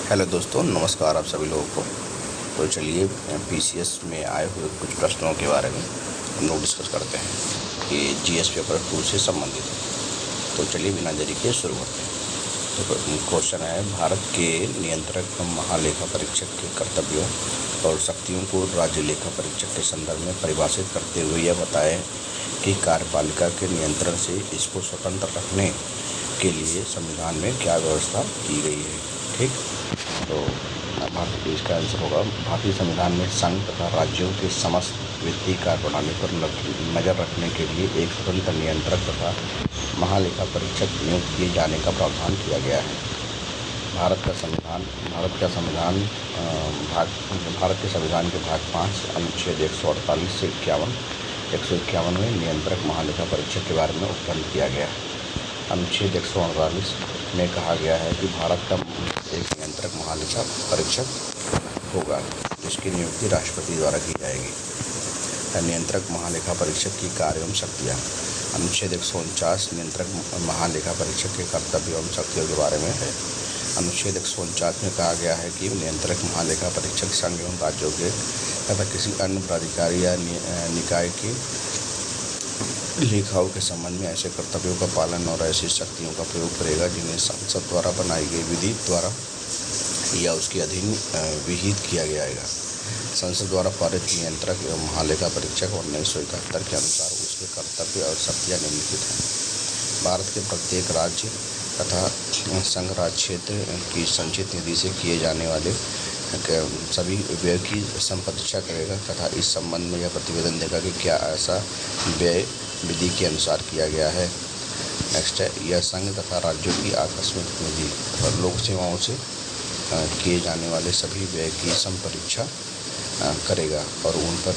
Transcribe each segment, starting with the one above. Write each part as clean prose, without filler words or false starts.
Hello दोस्तों, नमस्कार आप सभी लोगों को। तो चलिए पीसीएस में आए हुए कुछ प्रश्नों के बारे में हम लोग डिस्कस करते हैं कि जीएस पेपर 2 से संबंधित है। तो चलिए बिना देरी के शुरू करते हैं। तो क्वेश्चन है, भारत के नियंत्रक महालेखा परीक्षक के कर्तव्यों और शक्तियों को राज्य लेखा परीक्षक के संदर्भ में परिभाषित करते हुए यह बताएं कि कार्यपालिका के नियंत्रण से इसको स्वतंत्र रखने के लिए संविधान में क्या व्यवस्था की गई है। ठीक, तो भारत इसका आंसर होगा, भारतीय संविधान में संघ तथा राज्यों के समस्त वित्तीय कार्यप्रणाली पर नज़र रखने के लिए एक स्वतंत्र नियंत्रक तथा महालेखा परीक्षक नियुक्त किए जाने का प्रावधान किया गया है। भारत के संविधान के भाग 5 अनुच्छेद 148 से 151 में नियंत्रक महालेखा परीक्षक के बारे में उत्पन्न किया गया है। अनुच्छेद 148 में कहा गया है कि भारत का एक नियंत्रक महालेखा परीक्षक होगा जिसकी नियुक्ति राष्ट्रपति द्वारा की जाएगी। नियंत्रक महालेखा परीक्षक की कार्य एवं शक्तियाँ। अनुच्छेद 149 नियंत्रक महालेखा परीक्षक के कर्तव्य एवं शक्तियों के बारे में है। अनुच्छेद 149 में कहा गया है कि नियंत्रक महालेखा परीक्षक संघ एवं राज्यों के तथा किसी अन्य प्राधिकारी या निकाय की लेखाओं के संबंध में ऐसे कर्तव्यों का पालन और ऐसी शक्तियों का प्रयोग करेगा जिन्हें संसद द्वारा बनाई गई विधि द्वारा या उसके अधीन विहित किया गया है। संसद द्वारा पारित नियंत्रक एवं महालेखा परीक्षक 1971 के अनुसार उसके कर्तव्य और शक्तियाँ निम्नलिखित हैं। भारत के प्रत्येक राज्य तथा संघ राज्य क्षेत्र की संचित निधि से किए जाने वाले सभी व्यय की संपरीक्षा करेगा तथा इस संबंध में यह प्रतिवेदन देगा कि क्या ऐसा व्यय विधि के अनुसार किया गया है। नेक्स्ट है, यह संघ तथा राज्यों की आकस्मिक निधि और लोक सेवाओं से किए जाने वाले सभी व्यय की संपरीक्षा करेगा और उन पर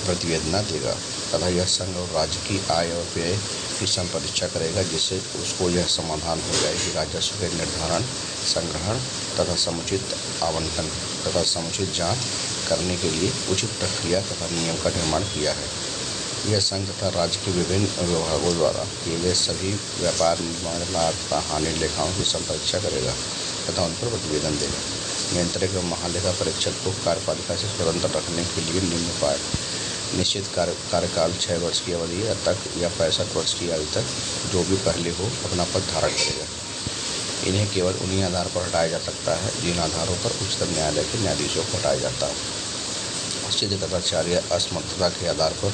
प्रतिवेदन देगा तथा यह संघ और राज्य की आय और व्यय की संपरीक्षा करेगा जिससे उसको यह समाधान हो जाए कि राजस्व के निर्धारण, संग्रहण तथा समुचित आवंटन तथा समुचित जांच करने के लिए उचित प्रक्रिया तथा नियम का निर्माण किया है। यह संघ तथा राज्य के विभिन्न विभागों द्वारा किए गए सभी व्यापार, निर्माण, लाभ तथा हानि लेखाओं की संपरीक्षा करेगा तथा उन पर प्रतिवेदन देगा। नियंत्रक एवं महालेखा परीक्षक को कार्यपालिका से स्वतंत्र रखने के लिए निम्न उपाय: निश्चित कार्यकाल 6 वर्ष की अवधि तक या 65 वर्ष की आयु तक जो भी पहले हो अपना पद धारण करेगा। इन्हें केवल उन्हीं आधार पर हटाया जा सकता है जिन आधारों पर उच्चतम न्यायालय के न्यायाधीशों को हटाया जाता है। सिद्ध कदाचार या असमर्थता के आधार पर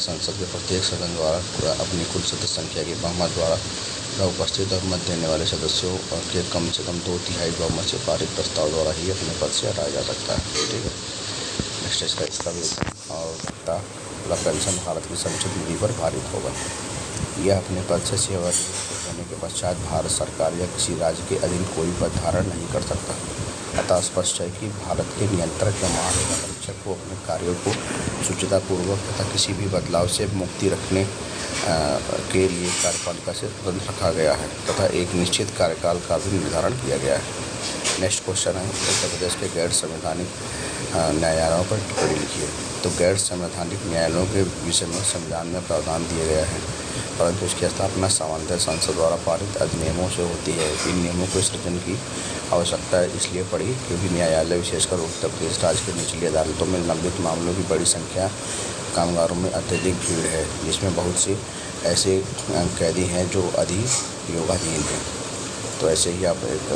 संसद के प्रत्येक सदन द्वारा अपनी कुल सदस्य संख्या के बहुमत द्वारा उपस्थित और मत देने वाले सदस्यों के कम से कम 2/3 बहुमत से पारित प्रस्ताव द्वारा ही अपने पद से हटाया जा सकता है। ठीक है, नेक्स्ट इसका वेतन और भत्ता पेंशन भारत की संचित निधि पर भारित होगा। यह अपने पद से सेवानिवृत्त होने के पश्चात भारत सरकार या किसी राज्य के अधीन कोई पद धारण नहीं कर सकता। अतः स्पष्ट है कि भारत के नियंत्रक या महालेखा परीक्षक को अपने कार्यों को शुचितापूर्वक तथा किसी भी बदलाव से मुक्ति रखने के लिए कार्यपालिका से स्वतंत्र रखा गया है तथा एक निश्चित कार्यकाल का भी निर्धारण किया गया है। नेक्स्ट क्वेश्चन है, उत्तर प्रदेश के गैर संवैधानिक न्यायालयों पर टिप्पणी लिखिए। तो गैर संवैधानिक न्यायालयों के विषय में संविधान में प्रावधान दिए गए हैं परंतु इसकी स्थापना सामान्यतः संसद द्वारा पारित अधिनियमों से होती है। इन नियमों को सृजन की आवश्यकता इसलिए पड़ी क्योंकि न्यायालय विशेषकर उत्तर प्रदेश राज्य की निचली अदालतों में लंबित मामलों की बड़ी संख्या कामगारों में अत्यधिक भीड़ है जिसमें बहुत से ऐसे कैदी हैं जो अधियोगाधीन हैं। तो ऐसे ही आप एक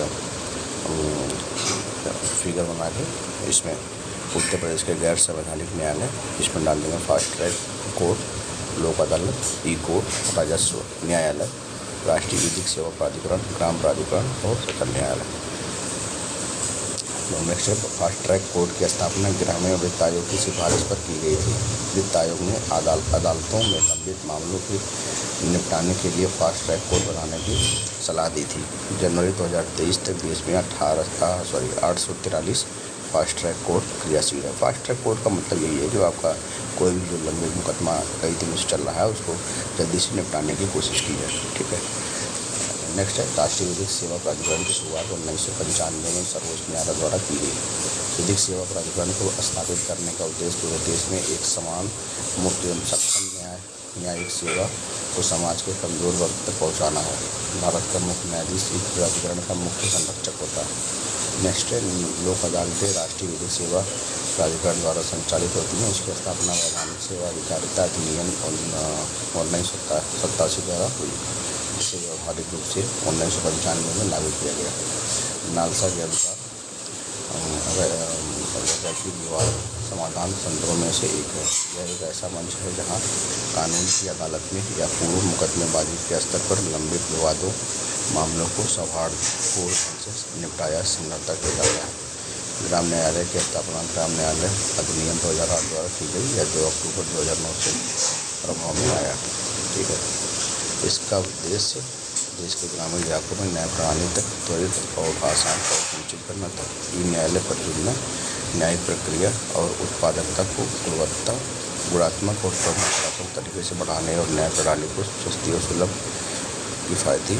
फिगर बना के इसमें उत्तर प्रदेश के गैर संवैधानिक न्यायालय इसमें डाल देंगे: फास्ट ट्रैक कोर्ट, लोक अदालत, ई कोर्ट, राजस्व न्यायालय, राष्ट्रीय विधिक सेवा प्राधिकरण, ग्राम प्राधिकरण और सकल न्यायालय। नेक्स्ट है, फास्ट ट्रैक कोर्ट की स्थापना ग्रामीण वित्त आयोग की सिफारिश पर की गई थी। वित्त आयोग ने अदालतों में लंबित मामलों के निपटाने के लिए फास्ट ट्रैक कोर्ट बनाने की सलाह दी थी। जनवरी 2023 तक देश में 843 फास्ट ट्रैक कोर्ट क्रियाशील है। फास्ट ट्रैक कोर्ट का मतलब यही है कि आपका कोई भी जो लंबे मुकदमा कई दिनों से चल रहा है उसको जल्दी से निपटाने की कोशिश की जाए। ठीक है, नेक्स्ट है, राष्ट्रीय विधिक सेवा प्राधिकरण की शुरुआत 1995 में सर्वोच्च न्यायालय द्वारा की गई। विधिक सेवा प्राधिकरण को स्थापित करने का उद्देश्य पूरे देश में एक समान, मुफ्त एवं सक्षम न्यायिक सेवा को समाज के कमजोर वर्ग तक पहुँचाना है। भारत का मुख्य न्यायाधीश इस प्राधिकरण का मुख्य संरक्षक होता है। नेक्स्ट है लोक अदालतें राष्ट्रीय विधिक सेवा प्राधिकरण द्वारा संचालित होती हैं। इसकी स्थापना वैधानिक सेवा अधिकारिता अधिनियम 1987 द्वारा हुई। इसे व्यावहारिक रूप से 1995 में लागू किया गया। नालसा के अनुसार वैकल्पिक विवाद समाधान तंत्रों में से एक है। यह एक ऐसा मंच है जहां कानून की अदालत में या पूर्व मुकदमेबाजी के स्तर पर लंबित विवादों मामलों को सौहार्दपूर्ण ढंग से निपटाया समझौता किया जाता है। ग्राम न्यायालय की स्थापना ग्राम न्यायालय अधिनियम 2008 द्वारा की गई। यह 2 अक्टूबर 2009 से प्रभाव में आया। ठीक है, इसका उद्देश्य देश के ग्रामीण इलाकों में न्याय प्रणाली तक त्वरित और आसान और सुनिश्चित करना था। ई न्यायालय परियोजना न्यायिक प्रक्रिया और उत्पादकता को गुणात्मक और प्रभावशाली तरीके से बढ़ाने और न्याय प्रणाली को सस्ती और सुलभ किफ़ायती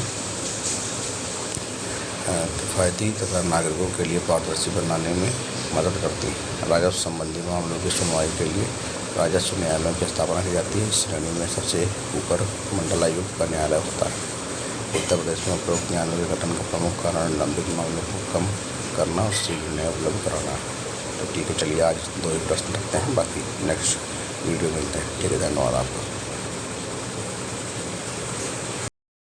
तथा नागरिकों के लिए पारदर्शी बनाने में मदद करती है। राजस्व संबंधी मामलों की सुनवाई के लिए राजस्व न्यायालयों की स्थापना की जाती है। इस श्रेणी में सबसे ऊपर मंडलायुक्त का न्यायालय होता है। उत्तर प्रदेश में उपरोक्त न्यायालयों के गठन का प्रमुख कारण लंबित मामलों को कम करना और शीघ्र न्याय उपलब्ध कराना है। तो ठीक है, चलिए आज 2 ही प्रश्न रखते हैं, बाकी नेक्स्ट वीडियो मिलते हैं। ठीक है, धन्यवाद आपका।